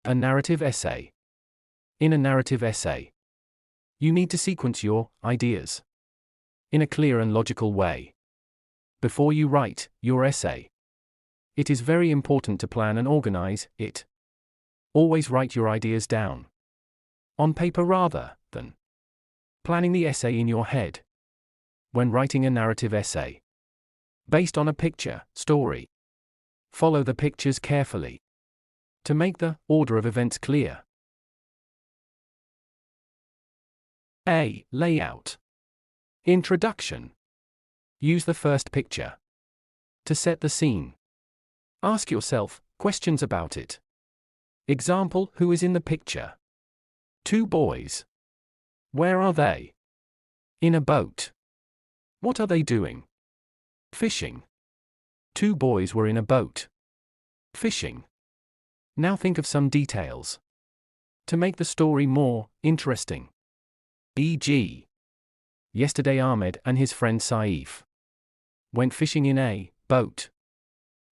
A narrative essay. In a narrative essay, you need to sequence your ideas in a clear and logical way before you write your essay. It is very important to plan and organize it. Always write your ideas down on paper rather than planning the essay in your head. When writing a narrative essay based on a picture story, follow the pictures carefully to make the order of events clear. A. Layout. Introduction. Use the first picture to set the scene. Ask yourself questions about it. Example: who is in the picture? 2 boys. Where are they? In a boat. What are they doing? Fishing. 2 boys were in a boat. Fishing. Now think of some details to make the story more interesting. E.g., yesterday Ahmed and his friend Saif went fishing in a boat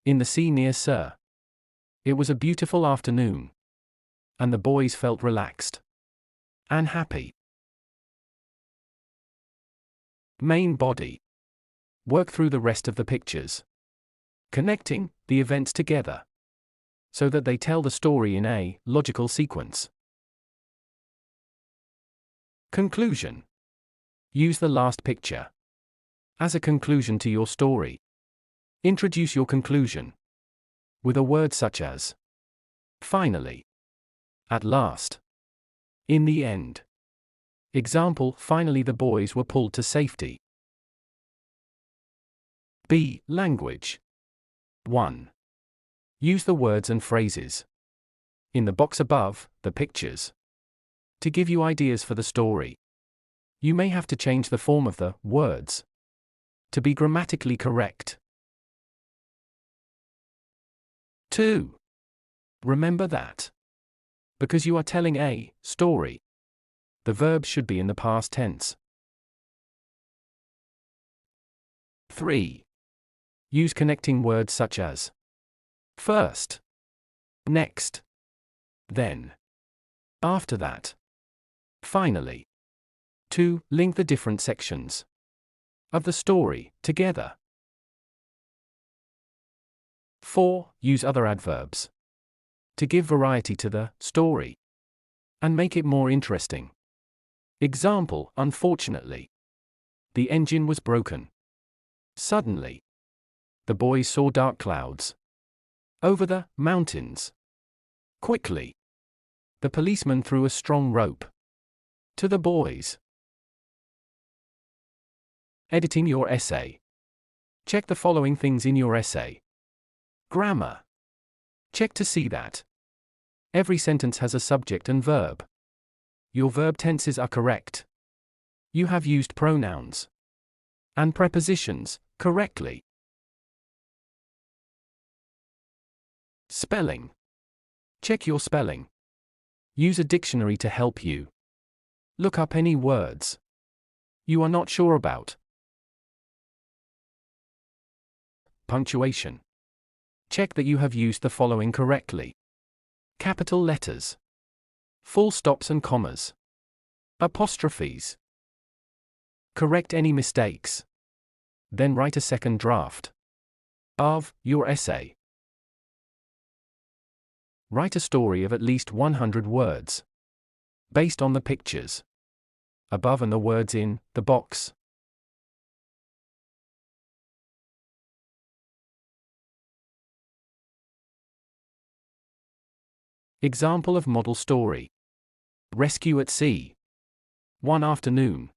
in the sea near Sir. It was a beautiful afternoon, and the boys felt relaxed and happy. Main body. Work through the rest of the pictures, connecting the events together so that they tell the story in a logical sequence. Conclusion. Use the last picture as a conclusion to your story. Introduce your conclusion with a word such as finally, at last, in the end. Example: finally the boys were pulled to safety. B. Language. 1. Use the words and phrases in the box above the pictures to give you ideas for the story. You may have to change the form of the words to be grammatically correct. 2. Remember that because you are telling a story, the verb should be in the past tense. 3. Use connecting words such as first, next, then, after that, finally, to link the different sections of the story together. 4. Use other adverbs to give variety to the story and make it more interesting. Example: unfortunately, the engine was broken. Suddenly, the boys saw dark clouds over the mountains. Quickly, the policeman threw a strong rope to the boys. Editing your essay. Check the following things in your essay. Grammar. Check to see that every sentence has a subject and verb. Your verb tenses are correct. You have used pronouns and prepositions correctly. Spelling. Check your spelling. Use a dictionary to help you look up any words you are not sure about. Punctuation. Check that you have used the following correctly: capital letters, full stops and commas, apostrophes. Correct any mistakes. Then write a second draft of your essay. Write a story of at least 100 words based on the pictures above and the words in the box. Example of model story. Rescue at sea. One afternoon,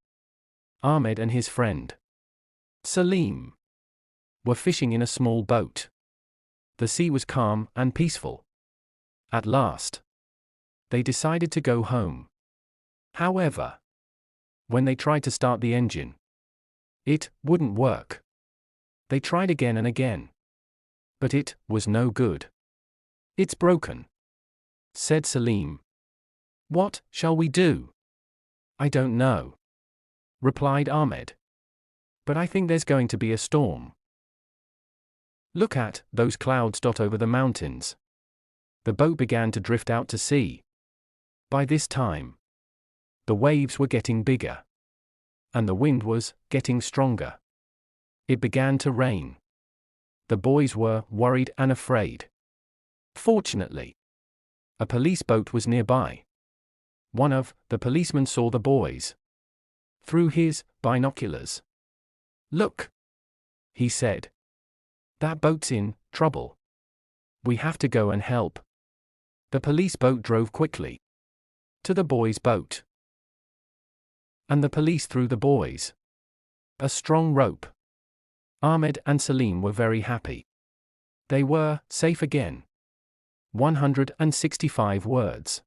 Ahmed and his friend Salim were fishing in a small boat. The sea was calm and peaceful. At last, they decided to go home. However, when they tried to start the engine, it wouldn't work. They tried again and again, but it was no good. "It's broken," said Salim. "What shall we do?" "I don't know," replied Ahmed. "But I think there's going to be a storm. Look at those clouds dot over the mountains. The boat began to drift out to sea. By this time, the waves were getting bigger, and the wind was getting stronger. It began to rain. The boys were worried and afraid. Fortunately, a police boat was nearby. One of the policemen saw the boys through his binoculars. "Look," he said. "That boat's in trouble. We have to go and help." The police boat drove quickly to the boys' boat, and the police threw the boys a strong rope. Ahmed and Salim were very happy. They were safe again. 165 words.